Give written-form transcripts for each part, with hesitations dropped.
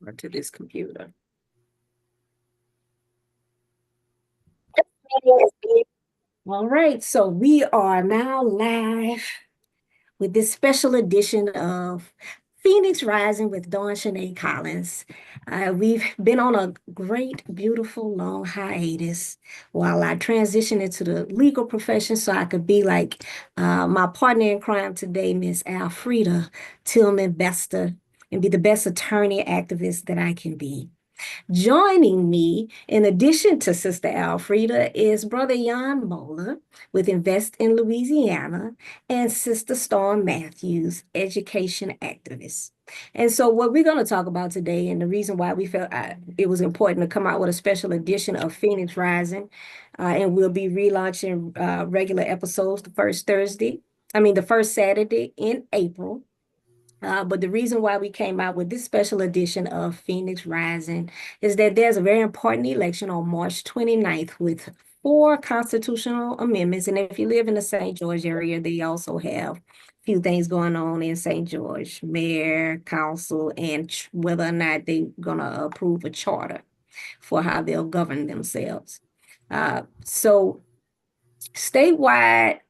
or to this computer. All right, so we are now live with this special edition of Phoenix Rising with Dawn Shanae Collins. We've been on a great, beautiful, long hiatus while I transition into the legal profession so I could be like my partner in crime today, Miss Alfreda Tillman Bester, and be the best attorney activist that I can be. Joining me, in addition to Sister Alfreda, is Brother Jan Moeller with Invest in Louisiana and Sister Storm Matthews, education activist. And so, what we're going to talk about today, and the reason why we felt it was important to come out with a special edition of Phoenix Rising, and we'll be relaunching regular episodes the first Saturday in April. But the reason why we came out with this special edition of Phoenix Rising is that there's a very important election on March 29th with 4 constitutional amendments. And if you live in the St. George area, they also have a few things going on in St. George, mayor, council, and whether or not they're going to approve a charter for how they'll govern themselves. So statewide,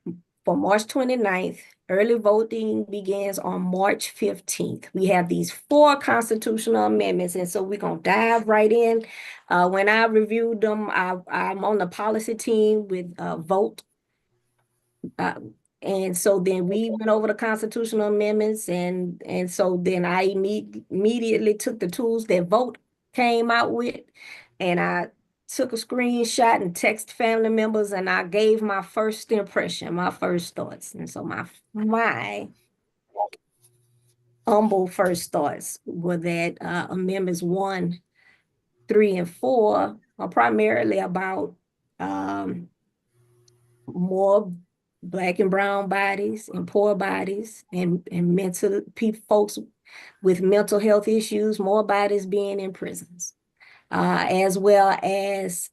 for March 29th, early voting begins on March 15th. We have these 4 constitutional amendments, and so we're going to dive right in. When I reviewed them, I'm on the policy team with Vote. And so then we went over the constitutional amendments, and so then I immediately took the tools that Vote came out with, and I took a screenshot and text family members, and I gave my first impression, my first thoughts. And so my humble first thoughts were that amendments 1, 3, and 4 are primarily about more Black and brown bodies and poor bodies and mental folks with mental health issues, more bodies being in prisons, as well as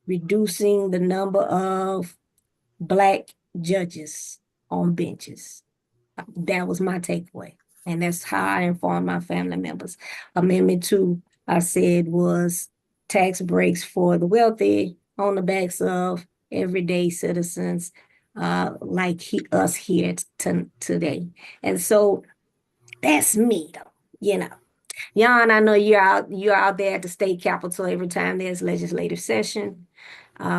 reducing the number of Black judges on benches. That was my takeaway. And that's how I informed my family members. Amendment 2, I said, was tax breaks for the wealthy on the backs of everyday citizens like us here today. And so that's me, though, you know. Jan, I know you're out there at the state capitol every time there's legislative session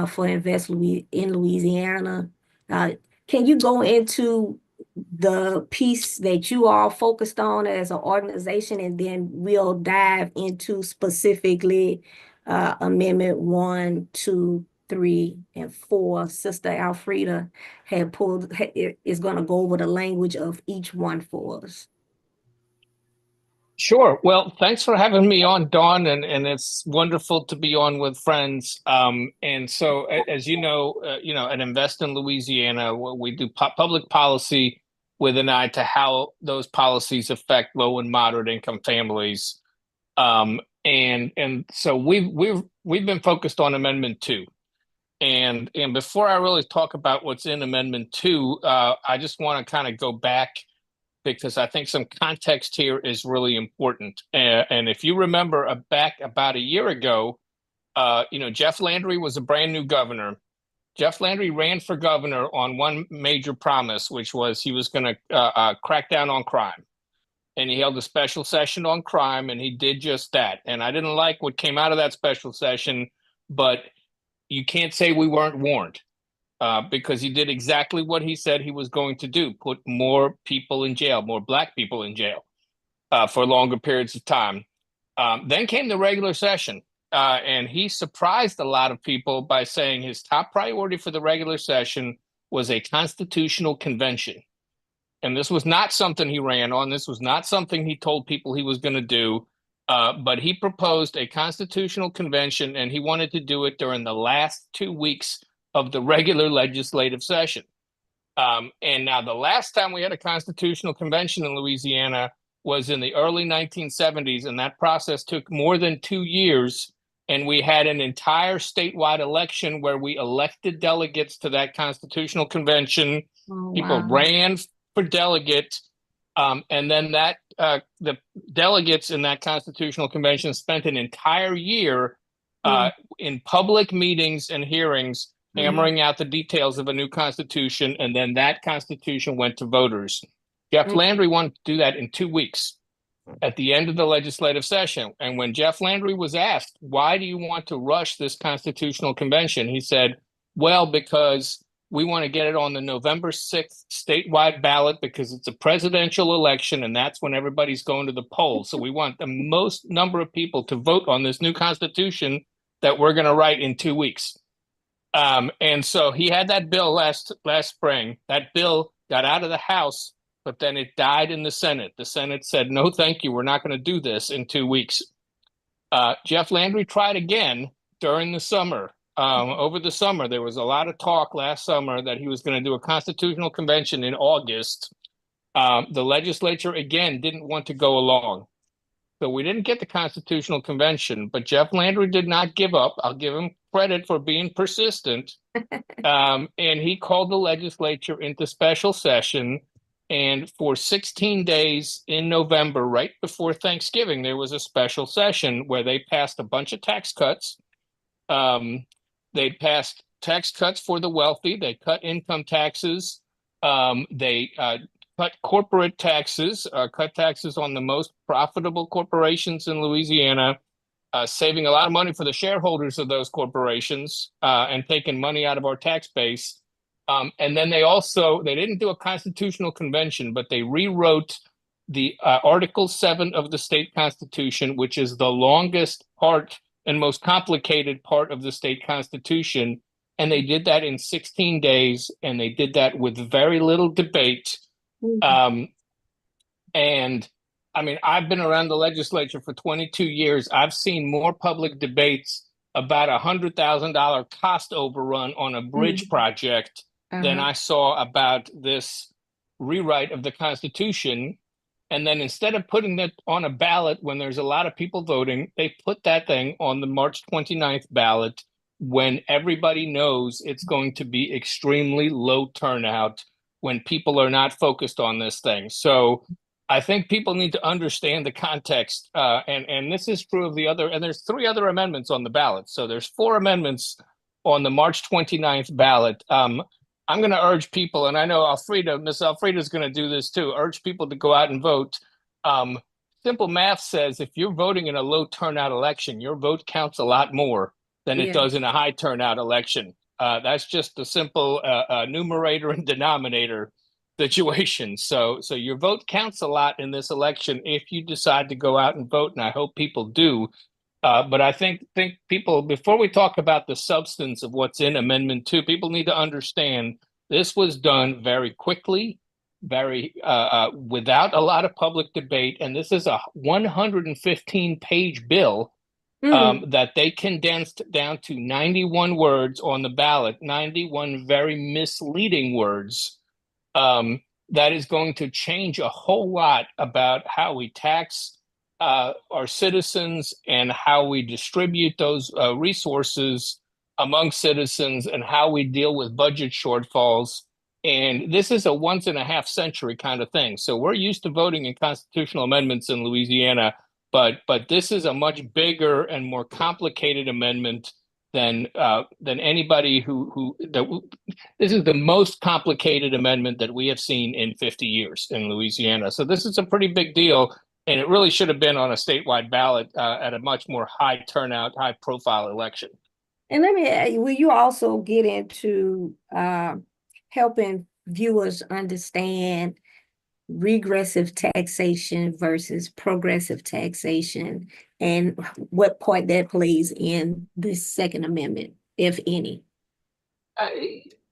for Invest in Louisiana. Can you go into the piece that you all focused on as an organization, and then we'll dive into specifically Amendment 1, 2, 3, and 4. Sister Alfreda is going to go over the language of each one for us. Sure. Well, thanks for having me on, Dawn, and it's wonderful to be on with friends. And so, as you know, at Invest in Louisiana, we do public policy with an eye to how those policies affect low and moderate income families. And so we've been focused on Amendment 2. And before I really talk about what's in Amendment 2, I just want to kind of go back, because I think some context here is really important. And if you remember back about a year ago, Jeff Landry was a brand new governor. Jeff Landry ran for governor on one major promise, which was he was going to crack down on crime. And he held a special session on crime, and he did just that. And I didn't like what came out of that special session, but you can't say we weren't warned. Because he did exactly what he said he was going to do, put more people in jail, more Black people in jail for longer periods of time. Then came the regular session, and he surprised a lot of people by saying his top priority for the regular session was a constitutional convention. And this was not something he ran on. This was not something he told people he was going to do. But he proposed a constitutional convention, and he wanted to do it during the last 2 weeks of the regular legislative session. And now the last time we had a constitutional convention in Louisiana was in the early 1970s, and that process took more than 2 years. And we had an entire statewide election where we elected delegates to that constitutional convention. Oh, People wow. ran for delegate, And then the delegates in that constitutional convention spent an entire year Mm, in public meetings and hearings, mhm, hammering out the details of a new constitution, and then that constitution went to voters. Jeff mm, Landry wanted to do that in 2 weeks at the end of the legislative session. And when Jeff Landry was asked, why do you want to rush this constitutional convention? He said, well, because we want to get it on the November 6th statewide ballot because it's a presidential election and that's when everybody's going to the polls. So we want the most number of people to vote on this new constitution that we're going to write in 2 weeks. And so he had that bill last spring. That bill got out of the House, but then it died in the Senate. The Senate said, no, thank you. We're not going to do this in 2 weeks. Jeff Landry tried again during the summer. Over the summer, there was a lot of talk last summer that he was going to do a constitutional convention in August. The legislature, again, didn't want to go along. So we didn't get the constitutional convention, but Jeff Landry did not give up. I'll give him credit for being persistent. And he called the legislature into special session. And for 16 days in November, right before Thanksgiving, there was a special session where they passed a bunch of tax cuts. They passed tax cuts for the wealthy. They cut income taxes. They cut corporate taxes, cut taxes on the most profitable corporations in Louisiana, saving a lot of money for the shareholders of those corporations and taking money out of our tax base. And then they didn't do a constitutional convention, but they rewrote the Article 7 of the state constitution, which is the longest part and most complicated part of the state constitution. And they did that in 16 days, and they did that with very little debate. mhm. Um, and I mean, I've been around the legislature for 22 years. I've seen more public debates about $100,000 cost overrun on a bridge Mm, project than uh-huh. I saw about this rewrite of the Constitution. And then instead of putting that on a ballot when there's a lot of people voting, they put that thing on the March 29th ballot when everybody knows it's going to be extremely low turnout when people are not focused on this thing. So I think people need to understand the context, and this is true of the other. And there's 3 other amendments on the ballot, so there's 4 amendments on the March 29th ballot. I'm going to urge people, and I know Miss Alfreda is going to do this too. Urge people to go out and vote. Um, Simple math says if you're voting in a low turnout election, your vote counts a lot more than it does in Yes. a high turnout election. That's just a simple numerator and denominator situation. So your vote counts a lot in this election if you decide to go out and vote, and I hope people do. But I think people, before we talk about the substance of what's in Amendment 2, people need to understand this was done very quickly, very without a lot of public debate, and this is a 115-page bill Mm, that they condensed down to 91 words on the ballot, 91 very misleading words um, that is going to change a whole lot about how we tax our citizens and how we distribute those resources among citizens and how we deal with budget shortfalls. And this is a once in a half century kind of thing. So we're used to voting in constitutional amendments in Louisiana, but this is a much bigger and more complicated amendment than anybody this is the most complicated amendment that we have seen in 50 years in Louisiana. So this is a pretty big deal, and it really should have been on a statewide ballot at a much more high turnout, high profile election. and let me, will you also get into helping viewers understand regressive taxation versus progressive taxation and what part that plays in this Second Amendment, if any? Uh,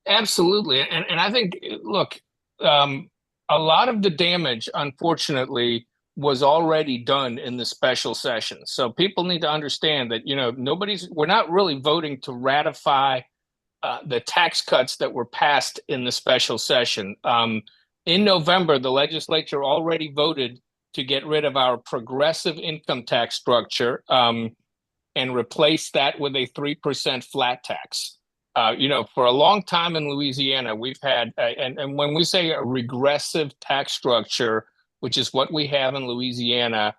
Absolutely. And I think, look, um, a lot of the damage, unfortunately, was already done in the special session. So people need to understand that, we're not really voting to ratify the tax cuts that were passed in the special session. In November, the legislature already voted to get rid of our progressive income tax structure and replace that with a 3% flat tax. For a long time in Louisiana, we've had, and when we say a regressive tax structure, which is what we have in Louisiana,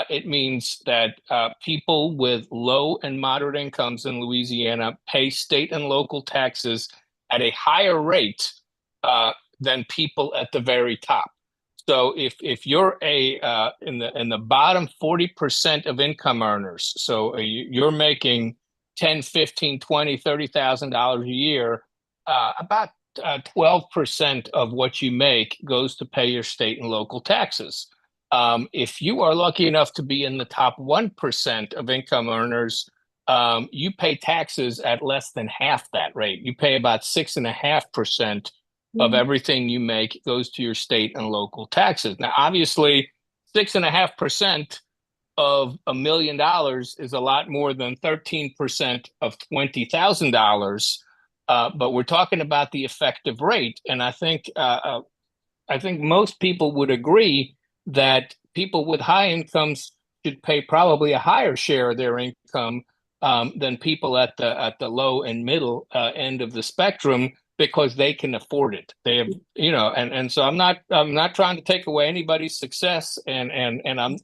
it means that people with low and moderate incomes in Louisiana pay state and local taxes at a higher rate than people at the very top. So if you're in the bottom 40% of income earners, so you're making 10, 15, 20, $30,000 a year, about 12% of what you make goes to pay your state and local taxes. If you are lucky enough to be in the top 1% of income earners, you pay taxes at less than half that rate. You pay about 6.5% of everything you make goes to your state and local taxes. Now, obviously, 6.5% of $1 million is a lot more than 13% of $20,000. But we're talking about the effective rate, and I think most people would agree that people with high incomes should pay probably a higher share of their income than people at the low and middle end of the spectrum, because they can afford it. They have, and so I'm not trying to take away anybody's success, and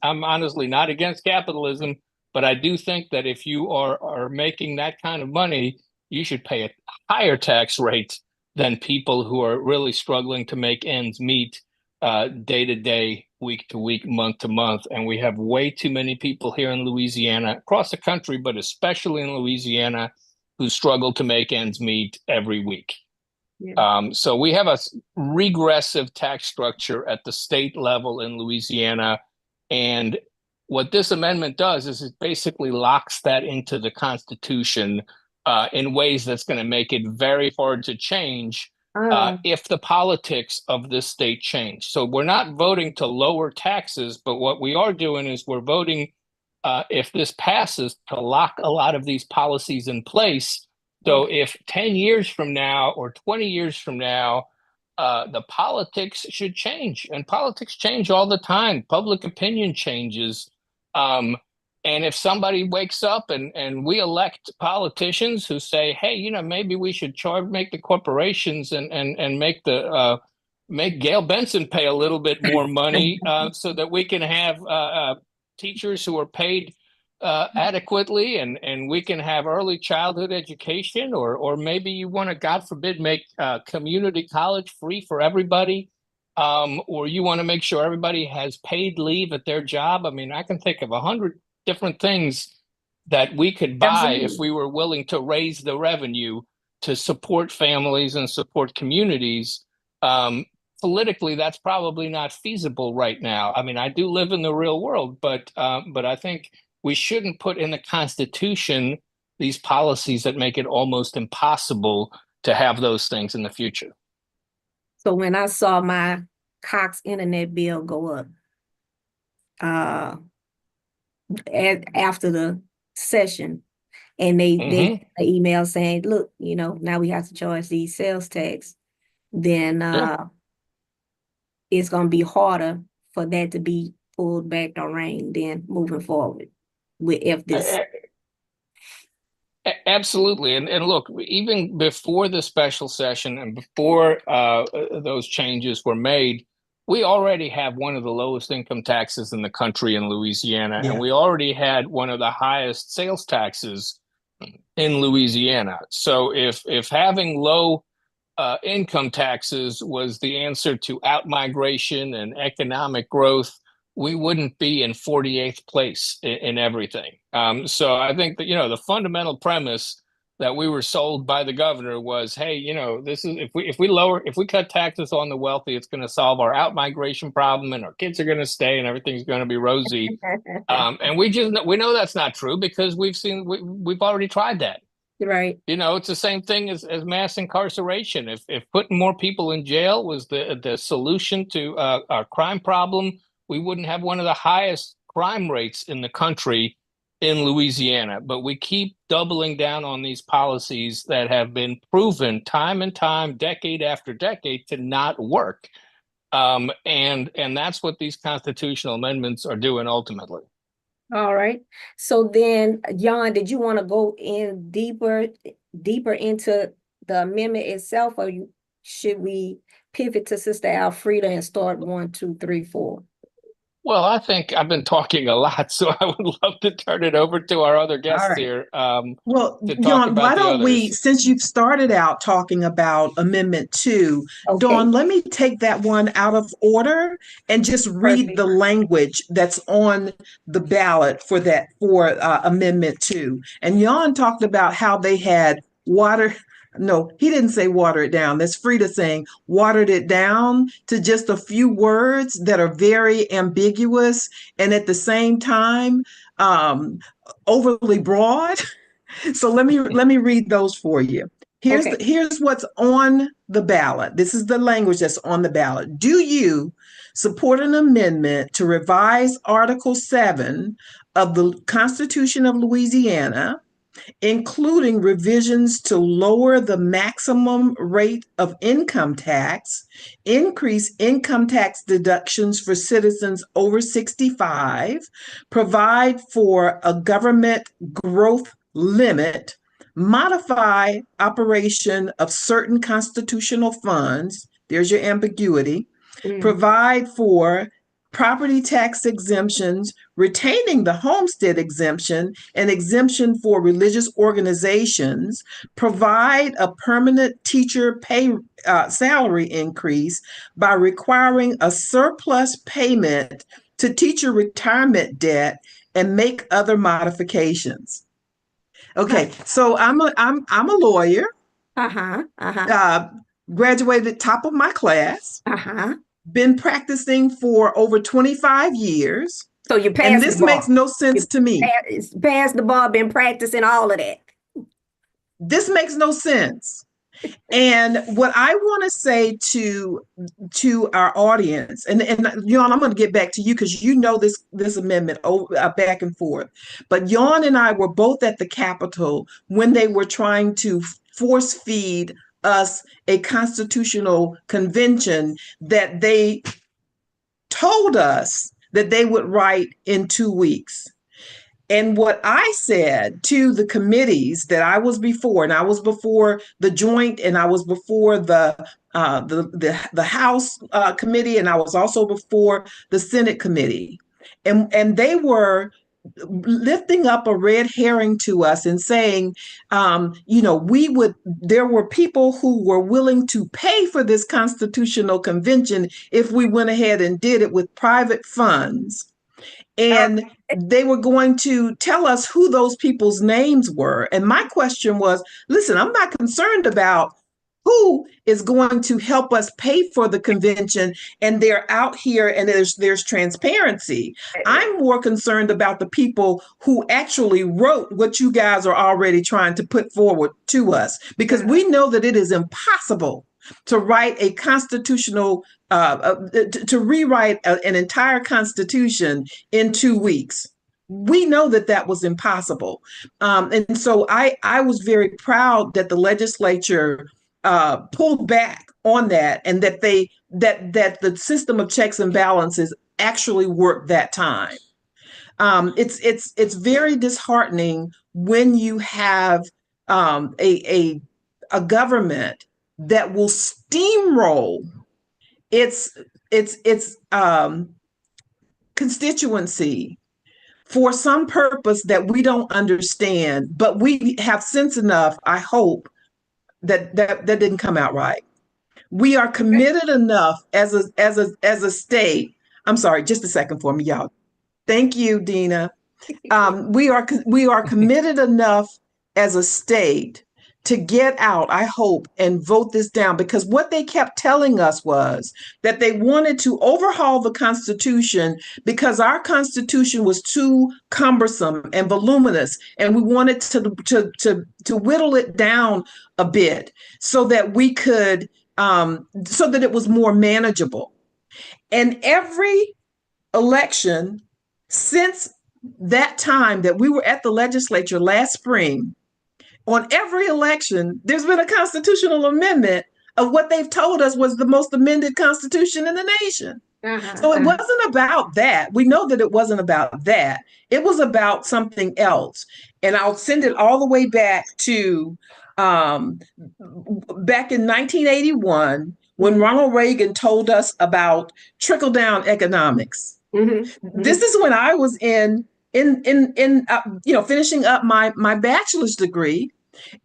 I'm honestly not against capitalism, but I do think that if you are making that kind of money, you should pay a higher tax rate than people who are really struggling to make ends meet day to day, week to week, month to month. And we have way too many people here in Louisiana, across the country, but especially in Louisiana, who struggle to make ends meet every week. Yeah. So we have a regressive tax structure at the state level in Louisiana. And what this amendment does is it basically locks that into the Constitution in ways that's going to make it very hard to change if the politics of this state change. So we're not voting to lower taxes, but what we are doing is we're voting, if this passes, to lock a lot of these policies in place. So if 10 years from now or 20 years from now, the politics should change, and politics change all the time. Public opinion changes. And if somebody wakes up and we elect politicians who say, hey, maybe we should make the corporations and make Gail Benson pay a little bit more money so that we can have teachers who are paid adequately, and we can have early childhood education, or maybe you want to, God forbid, make community college free for everybody, or you want to make sure everybody has paid leave at their job. I mean, I can think of 100 different things that we could buy if we were willing to raise the revenue to support families and support communities. Politically, that's probably not feasible right now. I mean, I do live in the real world, but I think we shouldn't put in the Constitution these policies that make it almost impossible to have those things in the future. So when I saw my Cox internet bill go up after the session, and they email saying, look, now we have to charge these sales tax, then it's going to be harder for that to be pulled back the rein then moving forward with this. Absolutely. And look, even before the special session and before those changes were made, we already have one of the lowest income taxes in the country in Louisiana, and we already had one of the highest sales taxes in Louisiana. So if having low income taxes was the answer to outmigration and economic growth, we wouldn't be in 48th place in everything. So I think that, the fundamental premise that we were sold by the governor was, hey, this is, if we cut taxes on the wealthy, it's going to solve our outmigration problem, and our kids are going to stay, and everything's going to be rosy. And we know that's not true, because we've already tried that. Right. It's the same thing as mass incarceration. If putting more people in jail was the solution to our crime problem, we wouldn't have one of the highest crime rates in the country in Louisiana. But we keep doubling down on these policies that have been proven time and time, decade after decade, to not work. And that's what these constitutional amendments are doing ultimately. All right. So then, Jan, did you want to go in deeper into the amendment itself, or should we pivot to Sister Alfreda and start 1, 2, 3, 4? Well, I think I've been talking a lot, so I would love to turn it over to our other All guests right. here Well, to talk Dawn, why about the don't we, others. since you've started out talking about Amendment 2, Okay, Dawn, let me take that one out of order and just read the perfect. language that's on the ballot for that, for Amendment 2. And Jan talked about how they had water. No, he didn't say water it down. That's Frida saying watered it down to just a few words that are very ambiguous and at the same time um, overly broad. So let me read those for you. Okay. Here's what's on the ballot. This is the language that's on the ballot. Do you support an amendment to revise Article 7 of the Constitution of Louisiana, including revisions to lower the maximum rate of income tax, increase income tax deductions for citizens over 65, provide for a government growth limit, modify operation of certain constitutional funds? There's your ambiguity. Mhm. Provide for property tax exemptions, retaining the homestead exemption, an exemption for religious organizations, provide a permanent teacher pay salary increase by requiring a surplus payment to teacher retirement debt, and make other modifications. Okay, so I'm a lawyer, Uh-huh. Uh-huh. uh, graduated top of my class, Uh-huh. been practicing for over 25 years, So you and passed the this makes bar. no sense You to me. passed the bar, been practicing all of that. This makes no sense. And what I want to say to our audience, and Yon, I'm going to get back to you because you know this amendment back and forth. But Yon and I were both at the Capitol when they were trying to force feed us a constitutional convention that they told us that they would write in 2 weeks. And what I said to the committees that I was before, and I was before the joint, and I was before the House committee, and I was also before the Senate committee, and they were lifting up a red herring to us and saying, we would. There were people who were willing to pay for this constitutional convention if we went ahead and did it with private funds, and they were going to tell us who those people's names were. And my question was, listen, I'm not concerned about who is going to help us pay for the convention and they're out here and there's transparency. I'm more concerned about the people who actually wrote what you guys are already trying to put forward to us, because we know that it is impossible to write a constitutional to rewrite an entire constitution in 2 weeks. We know that that was impossible, and so I was very proud that the legislature pulled back on that, and that the system of checks and balances actually worked that time. It's very disheartening when you have a government that will steamroll its constituency for some purpose that we don't understand, but we have sense enough, I hope, that didn't come out right. We are committed enough as a state. I'm sorry, just a second for me, y'all. Thank you, Dina. We are committed enough as a state to get out, I hope, and vote this down, because what they kept telling us was that they wanted to overhaul the Constitution because our Constitution was too cumbersome and voluminous, and we wanted to whittle it down a bit so that we could so that it was more manageable. And every election since that time that we were at the legislature last spring, on every election, there's been a constitutional amendment of what they've told us was the most amended constitution in the nation. So it wasn't about that. We know that it wasn't about that. It was about something else. And I'll send it all the way back to back in 1981 when Ronald Reagan told us about trickle down economics. This is when I was finishing up my bachelor's degree,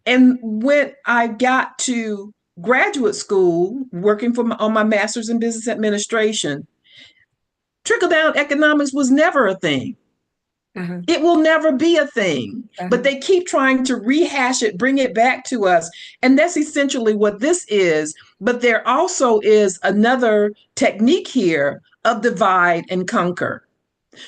and when I got to graduate school, working on my master's in business administration, trickle down economics was never a thing. It will never be a thing, but they keep trying to rehash it, bring it back to us. And that's essentially what this is. But there also is another technique here of divide and conquer.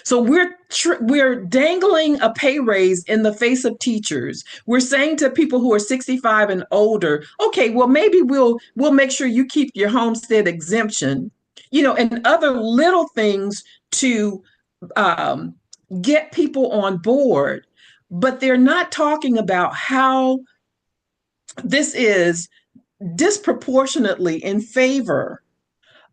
So we're dangling a pay raise in the face of teachers. We're saying to people who are 65 and older, okay, well, maybe we'll make sure you keep your homestead exemption, and other little things to get people on board. But they're not talking about how this is disproportionately in favor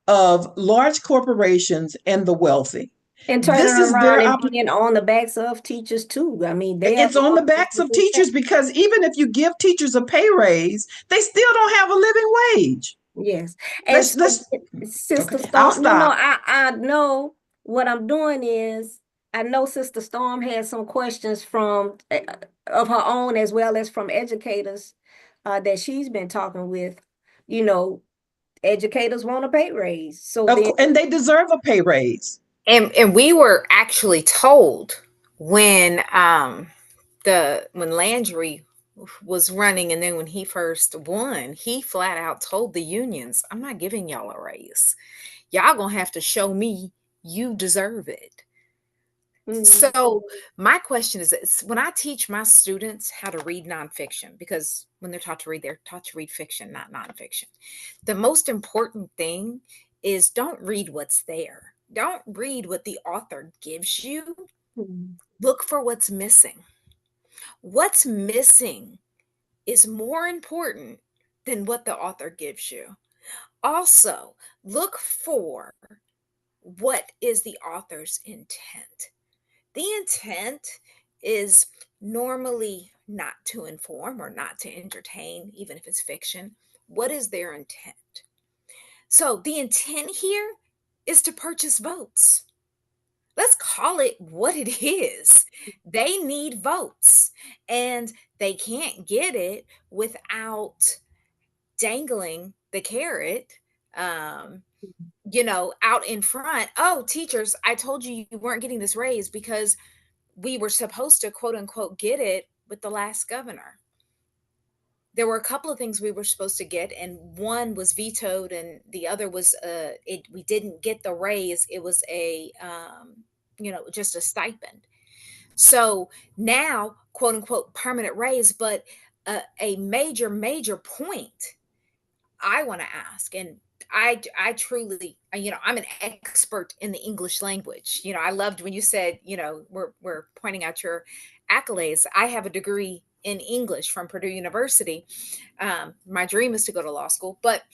of large corporations and the wealthy. And turning around and being on the backs of teachers too. I mean, it's on the backs of teachers, because even if you give teachers a pay raise, they still don't have a living wage. Yes. And Sister Storm, I'll stop. I know what I'm doing is, I know Sister Storm has some questions of her own, as well as from educators that she's been talking with. Educators want a pay raise, and they deserve a pay raise. And we were actually told when Landry was running, and then when he first won, he flat out told the unions, "I'm not giving y'all a raise. Y'all gonna have to show me you deserve it." So my question is, when I teach my students how to read nonfiction, because when they're taught to read, they're taught to read fiction, not nonfiction. The most important thing is, don't read what's there. Don't read what the author gives you. Look for what's missing. What's missing is more important than what the author gives you. Also, look for what is the author's intent. The intent is normally not to inform or not to entertain, even if it's fiction. What is their intent? So the intent here is to purchase votes. Let's call it what it is. They need votes, and they can't get it without dangling the carrot, out in front. "Oh, teachers, I told you you weren't getting this raise because we were supposed to, quote unquote, get it with the last governor. There were a couple of things we were supposed to get, and one was vetoed, and the other was we didn't get the raise. It was a just a stipend. So now, quote unquote, permanent raise, but a major point I want to ask, and I truly, I'm an expert in the English language. I loved when you said, we're pointing out your accolades. I have a degree in English from Purdue University. My dream is to go to law school, but,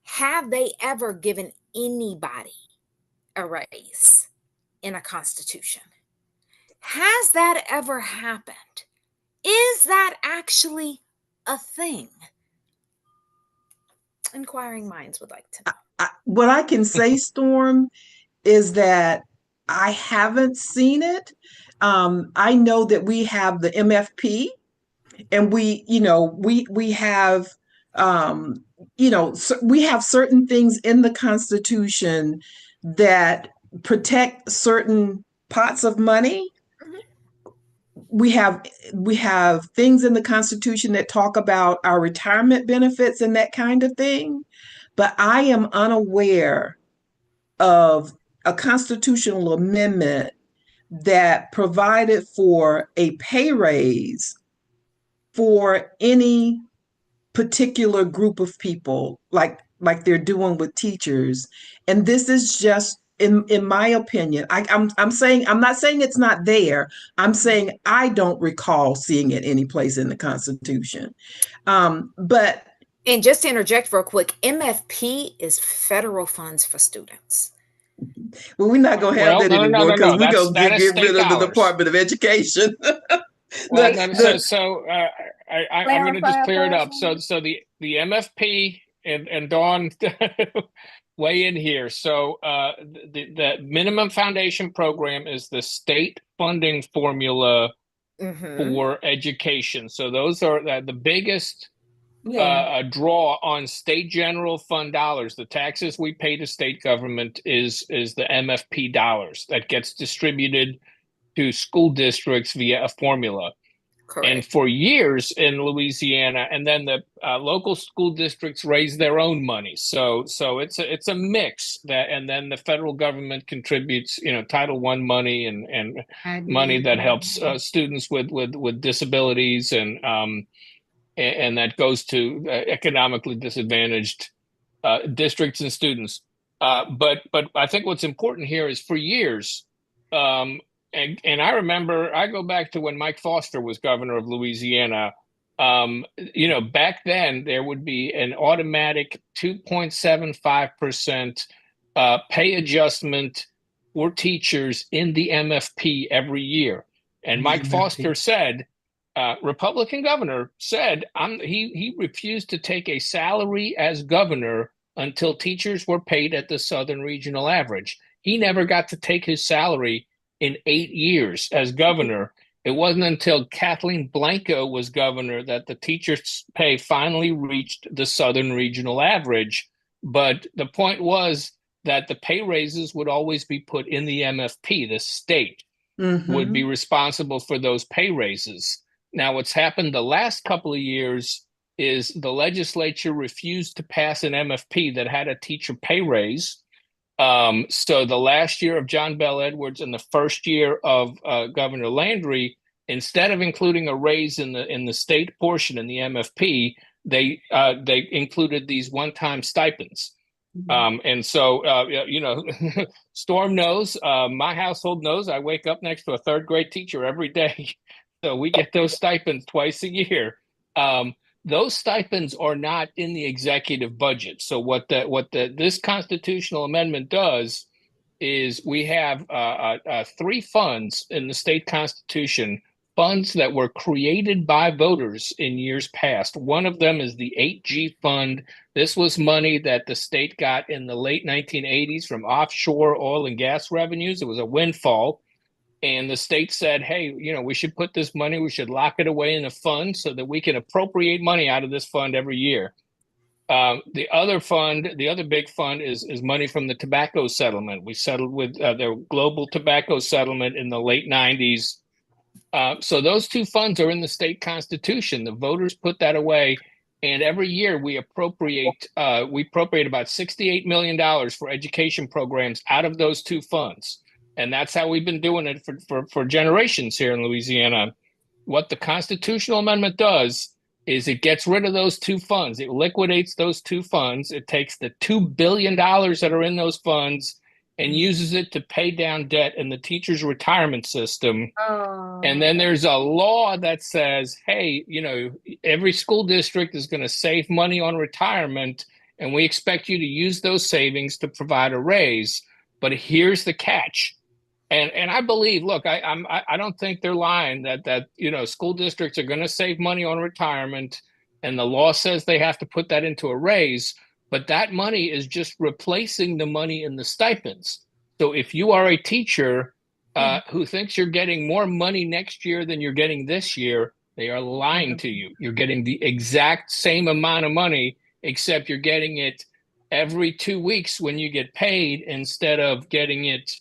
have they ever given anybody a raise in a constitution? Has that ever happened? Is that actually a thing? Inquiring minds would like to know. What I can say, Storm, is that I haven't seen it. I know that we have the MFP, and we have we have certain things in the Constitution that protect certain pots of money. We have things in the Constitution that talk about our retirement benefits and that kind of thing, but I am unaware of a constitutional amendment that provided for a pay raise for any particular group of people, like they're doing with teachers. And this is just, in my opinion, I'm not saying it's not there. I'm saying I don't recall seeing it any place in the Constitution. But and just to interject real quick, MFP is federal funds for students. Well, we're not going to have that anymore, because we're going to get rid of the Department of Education. I'm going to just clear it up. So the MFP, and Dawn, weigh in here. So the minimum foundation program is the state funding formula Mm-hmm. for education. So those are the biggest Yeah. draw on state general fund dollars. The taxes we pay to state government is the MFP dollars that gets distributed to school districts via a formula. And Correct. for years in Louisiana, and then the local school districts raise their own money. So it's a mix that, and then the federal government contributes, Title I money and I money did. that helps students with disabilities and that goes to economically disadvantaged districts and students. But I think what's important here is for years, and I remember I go back to when Mike Foster was governor of Louisiana. Back then there would be an automatic 2.75% pay adjustment for teachers in the MFP every year. And Mike Foster said, Republican governor said, he refused to take a salary as governor until teachers were paid at the Southern regional average. He never got to take his salary in 8 years as governor. It wasn't until Kathleen Blanco was governor that the teachers' pay finally reached the Southern regional average. But the point was that the pay raises would always be put in the MFP. The state would be responsible for those pay raises. Now, what's happened the last couple of years is the legislature refused to pass an MFP that had a teacher pay raise. So the last year of John Bel Edwards and the first year of Governor Landry, instead of including a raise in the state portion in the MFP, they included these one-time stipends. And so, Storm knows, my household knows, I wake up next to a third grade teacher every day. So we get those stipends twice a year. Those stipends are not in the executive budget. So what this constitutional amendment does is we have 3 funds in the state constitution, funds that were created by voters in years past. One of them is the 8G fund. This was money that the state got in the late 1980s from offshore oil and gas revenues. It was a windfall. And the state said, hey, we should put this money, we should lock it away in a fund so that we can appropriate money out of this fund every year. The other big fund is money from the tobacco settlement. We settled with the global tobacco settlement in the late 90s. So those 2 funds are in the state constitution. The voters put that away. And every year we appropriate about $68 million for education programs out of those 2 funds. And that's how we've been doing it for generations here in Louisiana. What the constitutional amendment does is it gets rid of those 2 funds. It liquidates those 2 funds. It takes the $2 billion that are in those funds and uses it to pay down debt in the teachers' retirement system. Oh. And then there's a law that says, hey, every school district is going to save money on retirement, and we expect you to use those savings to provide a raise. But here's the catch. And I believe, look, I don't think they're lying that school districts are going to save money on retirement, and the law says they have to put that into a raise, but that money is just replacing the money in the stipends. So if you are a teacher who thinks you're getting more money next year than you're getting this year, they are lying to you. You're getting the exact same amount of money, except you're getting it every 2 weeks when you get paid instead of getting it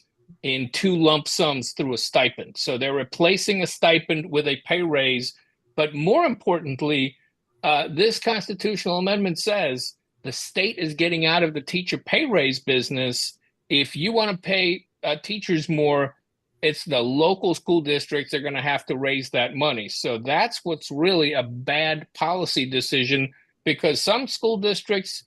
in 2 lump sums through a stipend. So they're replacing a stipend with a pay raise. But more importantly, this constitutional amendment says the state is getting out of the teacher pay raise business. If you want to pay teachers more, it's the local school districts that are going to have to raise that money. So that's what's really a bad policy decision, because some school districts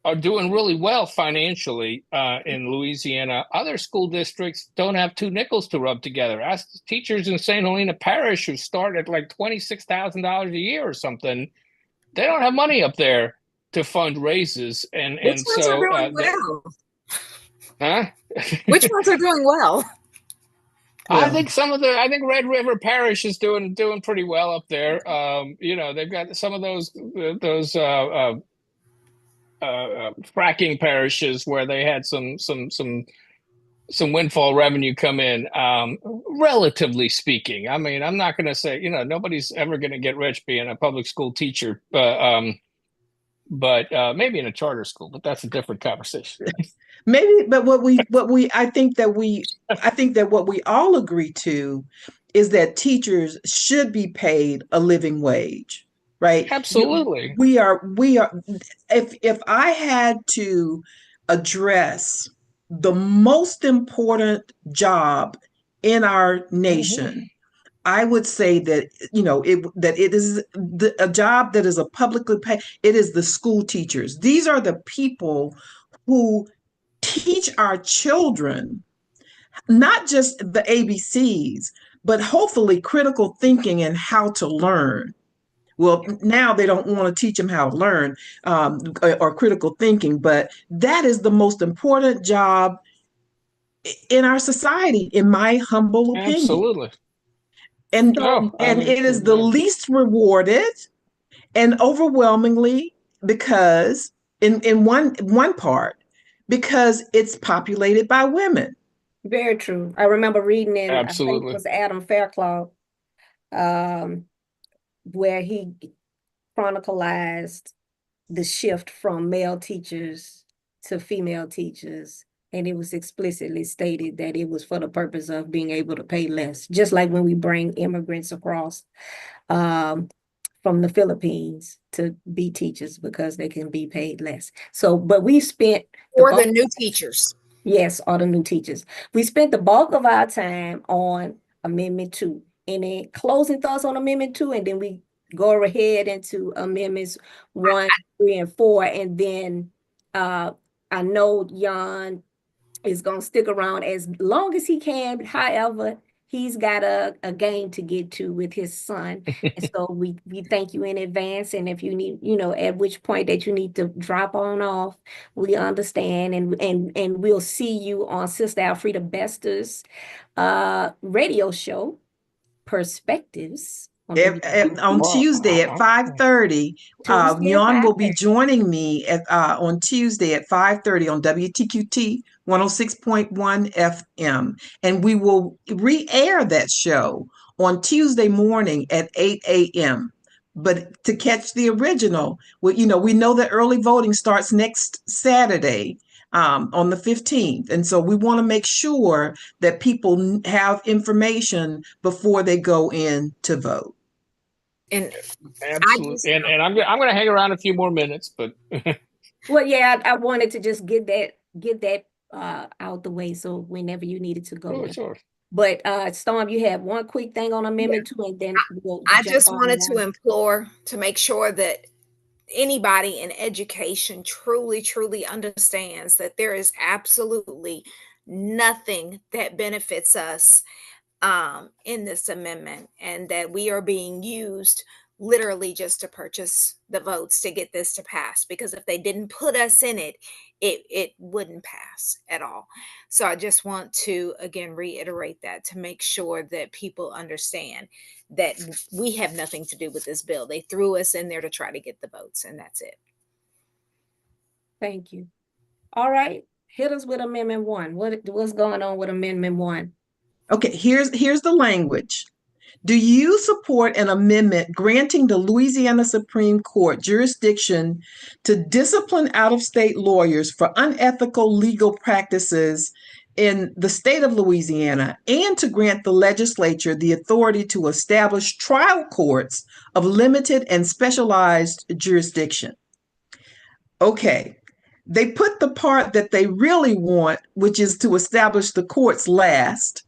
are doing really well financially in Louisiana. Other school districts don't have 2 nickels to rub together. Ask teachers in St. Helena Parish who start at like $26,000 a year or something. They don't have money up there to fund raises. Which ones are doing well? Huh? Which ones are doing well? I think Red River Parish is doing pretty well up there. They've got some of those fracking parishes where they had some windfall revenue come in, relatively speaking. I mean, I'm not going to say, nobody's ever going to get rich being a public school teacher, but maybe in a charter school, but that's a different conversation. Maybe, but I think that what we all agree to is that teachers should be paid a living wage, right? Absolutely. We are, if I had to address the most important job in our nation, I would say that, it is a job that is a publicly paid, it is the school teachers. These are the people who teach our children not just the ABCs, but hopefully critical thinking and how to learn. Well, now they don't want to teach them how to learn, or critical thinking, but that is the most important job in our society, in my humble opinion. Absolutely. And No, it is the least rewarded, and overwhelmingly because in one part, because it's populated by women. Very true. I remember reading in, I think it Absolutely. was Adam Fairclough, where he chronicalized the shift from male teachers to female teachers. And it was explicitly stated that it was for the purpose of being able to pay less, just like when we bring immigrants across from the Philippines to be teachers because they can be paid less. So, but we spent Or the new teachers. Yes, all the new teachers. We spent the bulk of our time on Amendment 2. And then closing thoughts on Amendment 2, and then we go ahead into Amendments 1, 3, and 4. And then I know Jan is going to stick around as long as he can. However, he's got a game to get to with his son. And so we thank you in advance. And if you need, at which point that you need to drop on off, we understand. And we'll see you on Sister Alfreda Bester's radio show, Perspectives. On Tuesday at 5:30, Jan will be joining me on Tuesday at 5:30 on WTQT 106.1 FM, and we will re-air that show on Tuesday morning at 8 a.m. But to catch the original, we know that early voting starts next Saturday, on the 15th. And so we want to make sure that people have information before they go in to vote. And absolutely. And I'm going to hang around a few more minutes, but well, yeah, I wanted to just get that out the way, so whenever you needed to go. Sure. But Storm, you have one quick thing on Amendment 2, and then I just wanted to implore to make sure that anybody in education truly understands that there is absolutely nothing that benefits us in this amendment, and that we are being used literally just to purchase the votes to get this to pass, because if they didn't put us in it, it wouldn't pass at all. So I just want to again reiterate that, to make sure that people understand that we have nothing to do with this bill. They threw us in there to try to get the votes, and that's it. Thank you. All right, hit us with Amendment 1. What's going on with Amendment 1? Okay, here's the language. Do you support an amendment granting the Louisiana Supreme Court jurisdiction to discipline out-of-state lawyers for unethical legal practices in the state of Louisiana, and to grant the legislature the authority to establish trial courts of limited and specialized jurisdiction? Okay, they put the part that they really want, which is to establish the courts, last.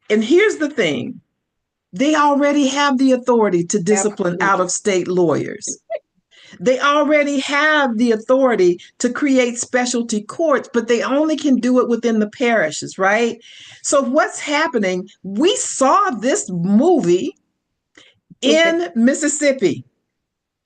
And here's the thing. They already have the authority to discipline out-of-state lawyers. They already have the authority to create specialty courts, but they only can do it within the parishes, right? So what's happening? We saw this movie in Mississippi.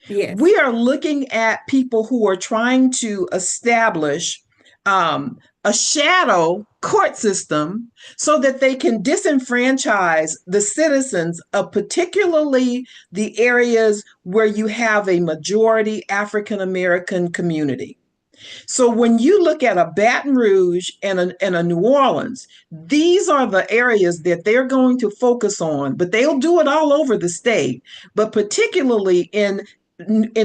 Yes. We are looking at people who are trying to establish a shadow court system so that they can disenfranchise the citizens of particularly the areas where you have a majority African American community. So when you look at a Baton Rouge and a New Orleans, these are the areas that they're going to focus on, but they'll do it all over the state, but particularly in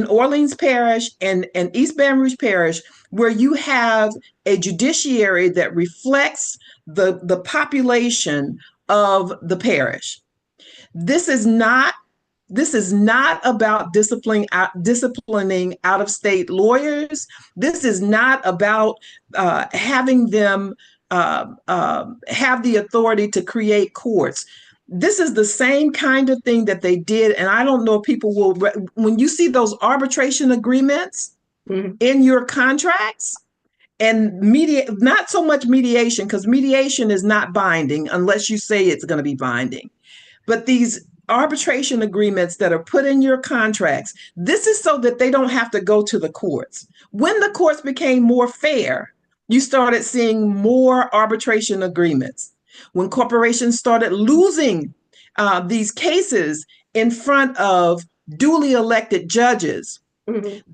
Orleans Parish and East Baton Rouge Parish, where you have a judiciary that reflects the population of the parish. This is not about disciplining out of state lawyers. This is not about having them have the authority to create courts. This is the same kind of thing that they did. And I don't know if people will, when you see those arbitration agreements in your contracts, and not so much mediation, because mediation is not binding unless you say it's going to be binding. But these arbitration agreements that are put in your contracts, this is so that they don't have to go to the courts. When the courts became more fair, you started seeing more arbitration agreements. When corporations started losing these cases in front of duly elected judges,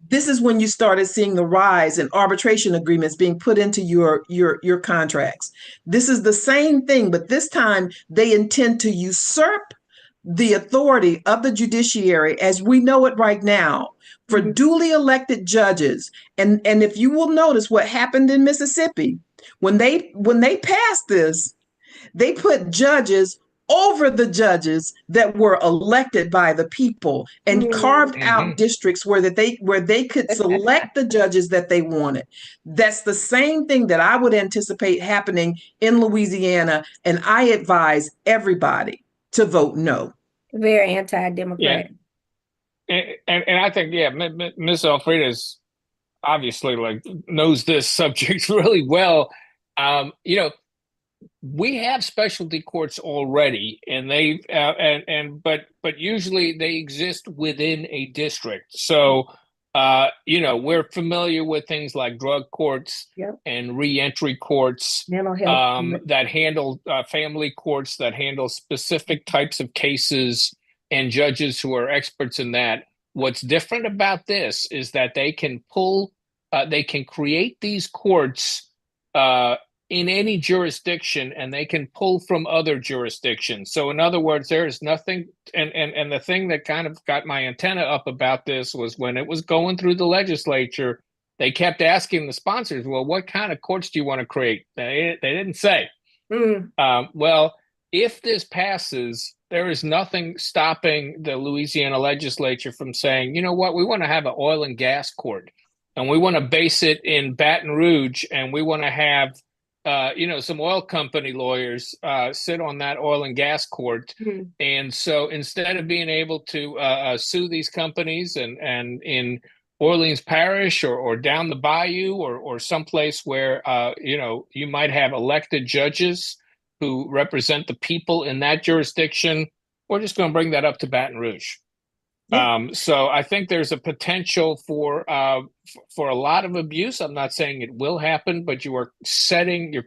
this is when you started seeing the rise in arbitration agreements being put into your contracts. This is the same thing, but this time they intend to usurp the authority of the judiciary as we know it right now for duly elected judges. And if you will notice what happened in Mississippi, when they passed this, they put judges over the judges that were elected by the people and carved out districts where they could select the judges that they wanted. That's the same thing that I would anticipate happening in Louisiana, and I advise everybody to vote no. Very anti-democratic. And I think, yeah, Ms. Elfrida's obviously knows this subject really well. We have specialty courts already, and but usually they exist within a district. So we're familiar with things like drug courts and reentry courts, mental health that handle family courts that handle specific types of cases, and judges who are experts in that. What's different about this is that they can create these courts in any jurisdiction, and they can pull from other jurisdictions. So in other words, there is nothing, and the thing that kind of got my antenna up about this was when it was going through the legislature, they kept asking the sponsors, well, what kind of courts do you want to create? They didn't say. Well, if this passes, there is nothing stopping the Louisiana legislature from saying, you know what, we want to have an oil and gas court, and we want to base it in Baton Rouge, and we want to have some oil company lawyers sit on that oil and gas court. And so instead of being able to sue these companies and in Orleans Parish or down the bayou or someplace where, you might have elected judges who represent the people in that jurisdiction, we're just going to bring that up to Baton Rouge. So I think there's a potential for a lot of abuse. I'm not saying it will happen, but you're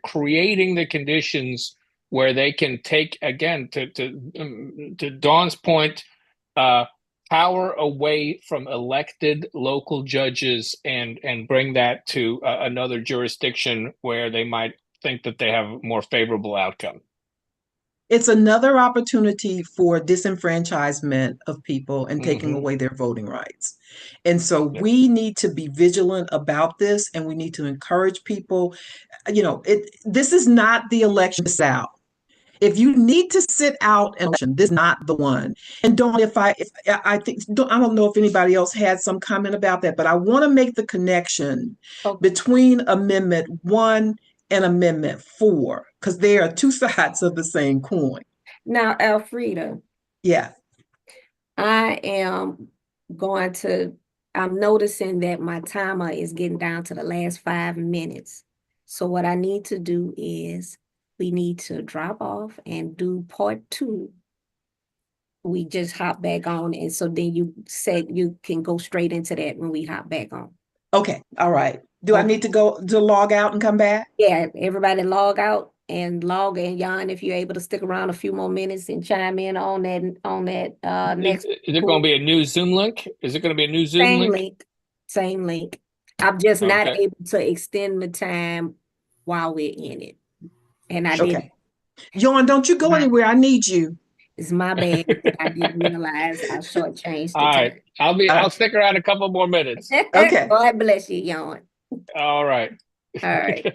creating the conditions where they can take, again, to Dawn's point, power away from elected local judges and bring that to another jurisdiction where they might think that they have a more favorable outcome. It's another opportunity for disenfranchisement of people and taking away their voting rights. And so we need to be vigilant about this, and we need to encourage people. This is not the election out. If you need to sit out an election, this is not the one. And Dawn, I don't know if anybody else had some comment about that, but I want to make the connection between Amendment 1 and Amendment 4, because they are two sides of the same coin. Now, Elfrida. Yeah. I'm noticing that my timer is getting down to the last 5 minutes. So what I need to do is we need to drop off and do part 2. We just hop back on, and so then you said you can go straight into that when we hop back on. Okay. All right. Do I need to go to log out and come back? Yeah, everybody log out and log in. Jan, if you're able to stick around a few more minutes and chime in on that next. Is it going to be a new Zoom link? Is it going to be a new Zoom link? Same link. I'm just not Okay. able to extend the time while we're in it. And I didn't. Okay. Yon, don't you go My- anywhere. I need you. It's my bad that I didn't realize I shortchanged the All right. time. I'll stick around a couple more minutes. Okay. God bless you, Yon. All right. All right.